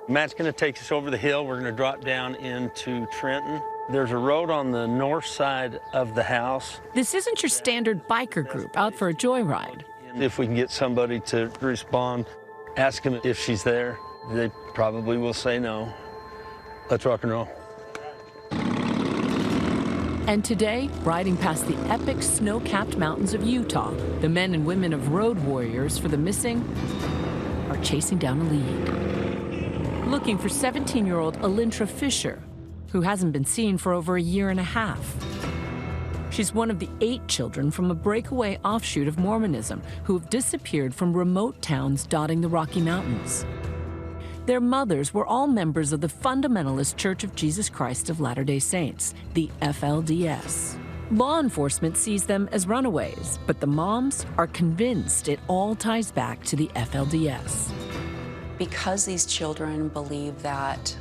Matt's going to take us over the hill. We're going to drop down into Trenton. There's a road on the north side of the house. This isn't your standard biker group out for a joyride. If we can get somebody to respond, ask them if she's there. They probably will say no. Let's rock and roll. And today, riding past the epic snow-capped mountains of Utah, the men and women of Road Warriors for the Missing are chasing down a lead. Looking for 17-year-old Alintra Fisher, who hasn't been seen for over a year and a half. She's one of the 8 children from a breakaway offshoot of Mormonism who have disappeared from remote towns dotting the Rocky Mountains. Their mothers were all members of the Fundamentalist Church of Jesus Christ of Latter-day Saints, the FLDS. Law enforcement sees them as runaways, but the moms are convinced it all ties back to the FLDS. Because these children believe that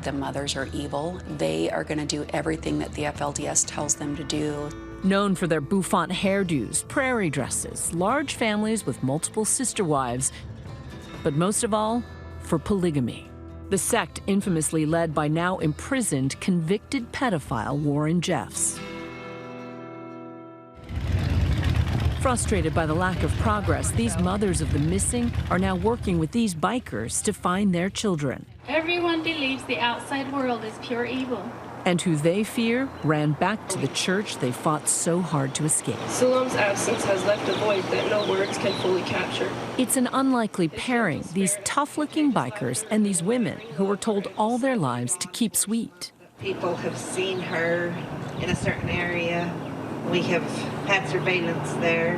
the mothers are evil, they are going to do everything that the FLDS tells them to do. Known for their bouffant hairdos, prairie dresses, large families with multiple sister wives, but most of all, for polygamy. The sect infamously led by now imprisoned, convicted pedophile Warren Jeffs. Frustrated by the lack of progress, these mothers of the missing are now working with these bikers to find their children. Everyone believes the outside world is pure evil. And who they fear ran back to the church they fought so hard to escape. Salam's absence has left a void that no words can fully capture. It's an unlikely pairing, these tough-looking bikers and these women who were told all their lives to keep sweet. People have seen her in a certain area. We have had surveillance there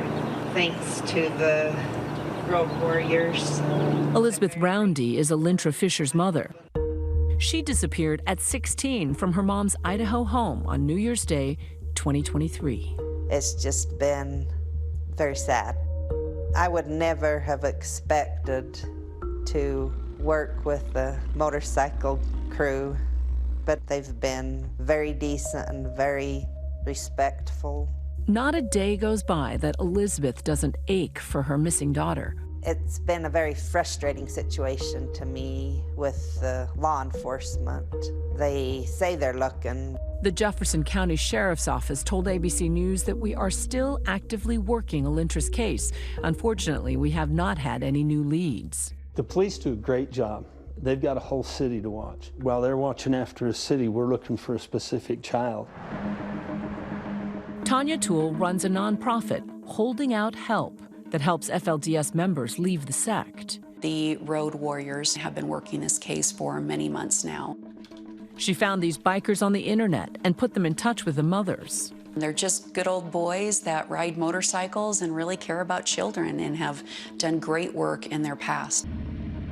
thanks to the Road Warriors. Elizabeth Roundy is Alintra Fisher's mother. She disappeared at 16 from her mom's Idaho home on New Year's Day, 2023. It's just been very sad. I would never have expected to work with the motorcycle crew, but they've been very decent and very respectful. Not a day goes by that Elizabeth doesn't ache for her missing daughter. It's been a very frustrating situation to me with the law enforcement. They say they're looking. The Jefferson County Sheriff's Office told ABC News that we are still actively working Alintra's case. Unfortunately, we have not had any new leads. The police do a great job. They've got a whole city to watch. While they're watching after a city, we're looking for a specific child. Tanya Toole runs a nonprofit, Holding Out Help, that helps FLDS members leave the sect. The Road Warriors have been working this case for many months now. She found these bikers on the internet and put them in touch with the mothers. They're just good old boys that ride motorcycles and really care about children and have done great work in their past.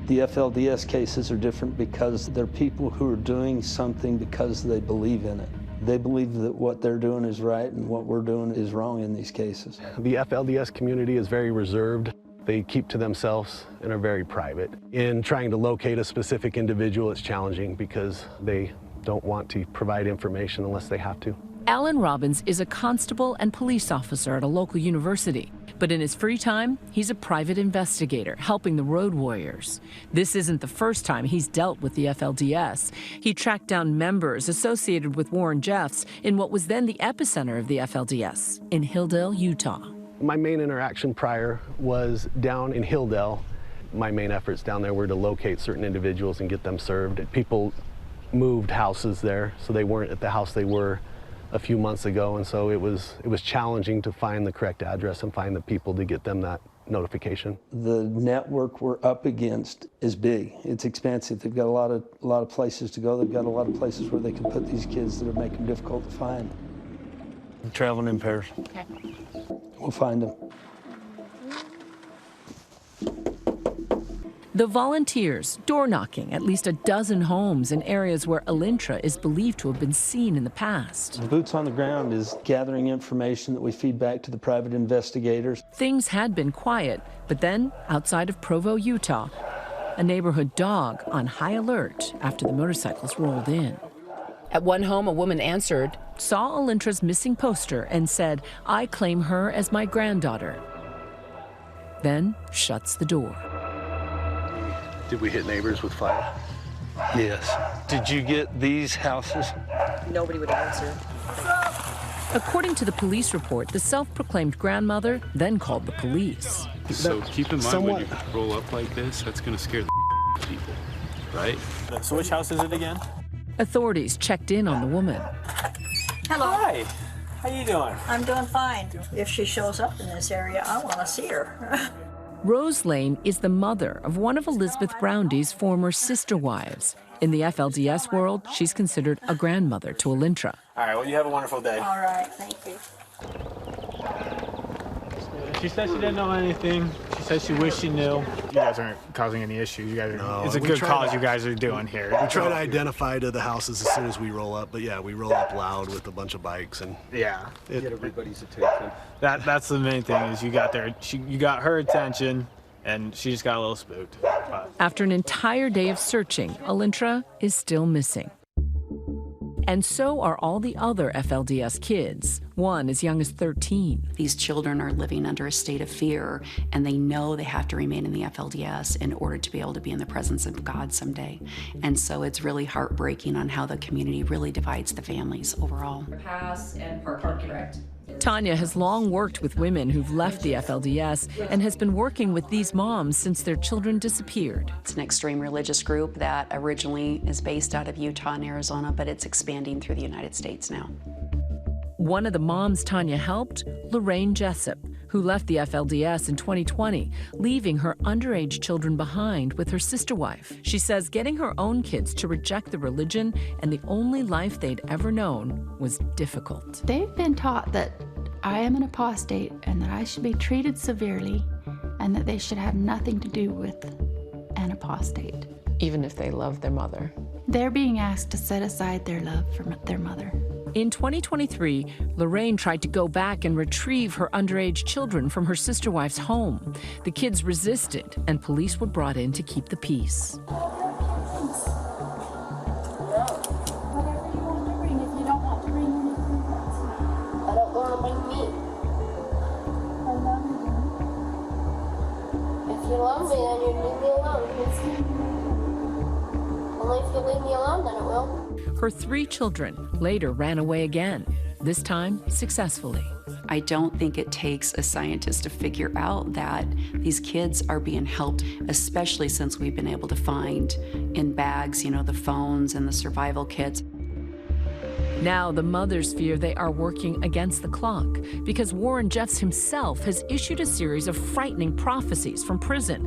The FLDS cases are different because they're people who are doing something because they believe in it. They believe that what they're doing is right and what we're doing is wrong in these cases. The FLDS community is very reserved. They keep to themselves and are very private. In trying to locate a specific individual, it's challenging because they don't want to provide information unless they have to. Alan Robbins is a constable and police officer at a local university, but in his free time, he's a private investigator helping the Road Warriors. This isn't the first time he's dealt with the FLDS. He tracked down members associated with Warren Jeffs in what was then the epicenter of the FLDS, in Hilldale, Utah. My main interaction prior was down in Hilldale. My main efforts down there were to locate certain individuals and get them served. People moved houses there, so they weren't at the house they were a few months ago, and so it was challenging to find the correct address and find the people to get them that notification. The network we're up against is big. It's expansive. They've got a lot of places to go. They've got a lot of places where they can put these kids that are making it difficult to find. We're traveling in pairs. Okay. We'll find them. The volunteers door-knocking at least a dozen homes in areas where Alintra is believed to have been seen in the past. The boots on the ground is gathering information that we feed back to the private investigators. Things had been quiet, but then, outside of Provo, Utah, a neighborhood dog on high alert after the motorcycles rolled in. At one home, a woman answered, saw Alintra's missing poster and said, "I claim her as my granddaughter." Then shuts the door. Did we hit neighbors with fire? Yes. Did you get these houses? Nobody would answer. According to the police report, the self-proclaimed grandmother then called the police. So keep in mind when you roll up like this, that's going to scare the people, right? So which house is it again? Authorities checked in on the woman. Hello. Hi. How you doing? I'm doing fine. If she shows up in this area, I want to see her. Rose Lane is the mother of one of Elizabeth Browndee's former sister wives. In the FLDS world, she's considered a grandmother to Alintra. All right, well, you have a wonderful day. All right, thank you. She said she didn't know anything. She said she wished she knew. You guys aren't causing any issues. You guys are, it's a good cause you guys are doing here. We try to identify to the houses as soon as we roll up, but yeah, we roll up loud with a bunch of bikes and yeah, get everybody's attention. That's the main thing is you got you got her attention, and she just got a little spooked. After an entire day of searching, Alintra is still missing. And so are all the other FLDS kids, one as young as 13. These children are living under a state of fear, and they know they have to remain in the FLDS in order to be able to be in the presence of God someday. And so it's really heartbreaking on how the community really divides the families overall. Pass and park correct. Tanya has long worked with women who've left the FLDS and has been working with these moms since their children disappeared. It's an extreme religious group that originally is based out of Utah and Arizona, but it's expanding through the United States now. One of the moms Tanya helped, Lorraine Jessup, who left the FLDS in 2020, leaving her underage children behind with her sister wife. She says getting her own kids to reject the religion and the only life they'd ever known was difficult. They've been taught that I am an apostate and that I should be treated severely and that they should have nothing to do with an apostate. Even if they love their mother. They're being asked to set aside their love for their mother. In 2023, Lorraine tried to go back and retrieve her underage children from her sister wife's home. The kids resisted, and police were brought in to keep the peace. If you love me, then you leave me alone. Only if you leave me alone, then it will. Her 3 children later ran away again, this time successfully. I don't think it takes a scientist to figure out that these kids are being helped, especially since we've been able to find in bags, you know, the phones and the survival kits. Now the mothers fear they are working against the clock because Warren Jeffs himself has issued a series of frightening prophecies from prison.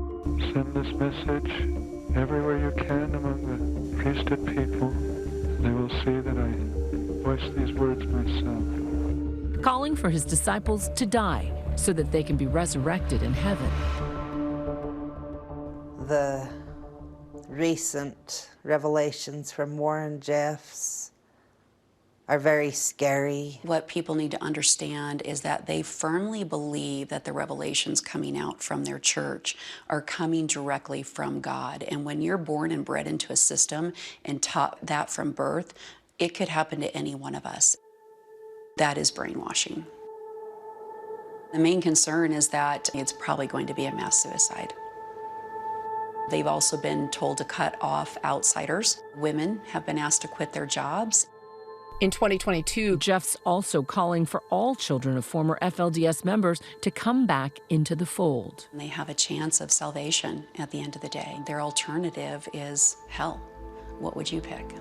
Send this message everywhere you can among the priesthood people. They will see that I voiced these words myself. Calling for his disciples to die so that they can be resurrected in heaven. The recent revelations from Warren Jeffs are very scary. What people need to understand is that they firmly believe that the revelations coming out from their church are coming directly from God. And when you're born and bred into a system and taught that from birth, it could happen to any one of us. That is brainwashing. The main concern is that it's probably going to be a mass suicide. They've also been told to cut off outsiders. Women have been asked to quit their jobs. In 2022, Jeff's also calling for all children of former FLDS members to come back into the fold. They have a chance of salvation at the end of the day. Their alternative is hell. What would you pick?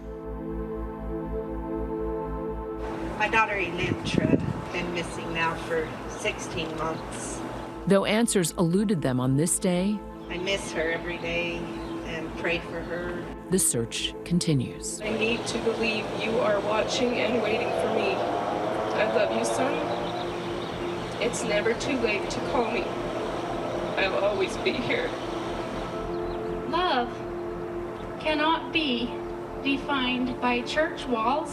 My daughter Elentra has been missing now for 16 months. Though answers eluded them on this day, I miss her every day and pray for her. The search continues. I need to believe you are watching and waiting for me. I love you, son. It's never too late to call me. I'll always be here. Love cannot be defined by church walls,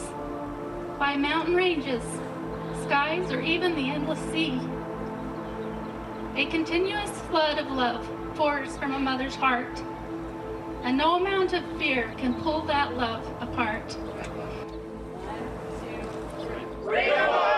by mountain ranges, skies, or even the endless sea. A continuous flood of love pours from a mother's heart, and no amount of fear can pull that love apart. Breakaway!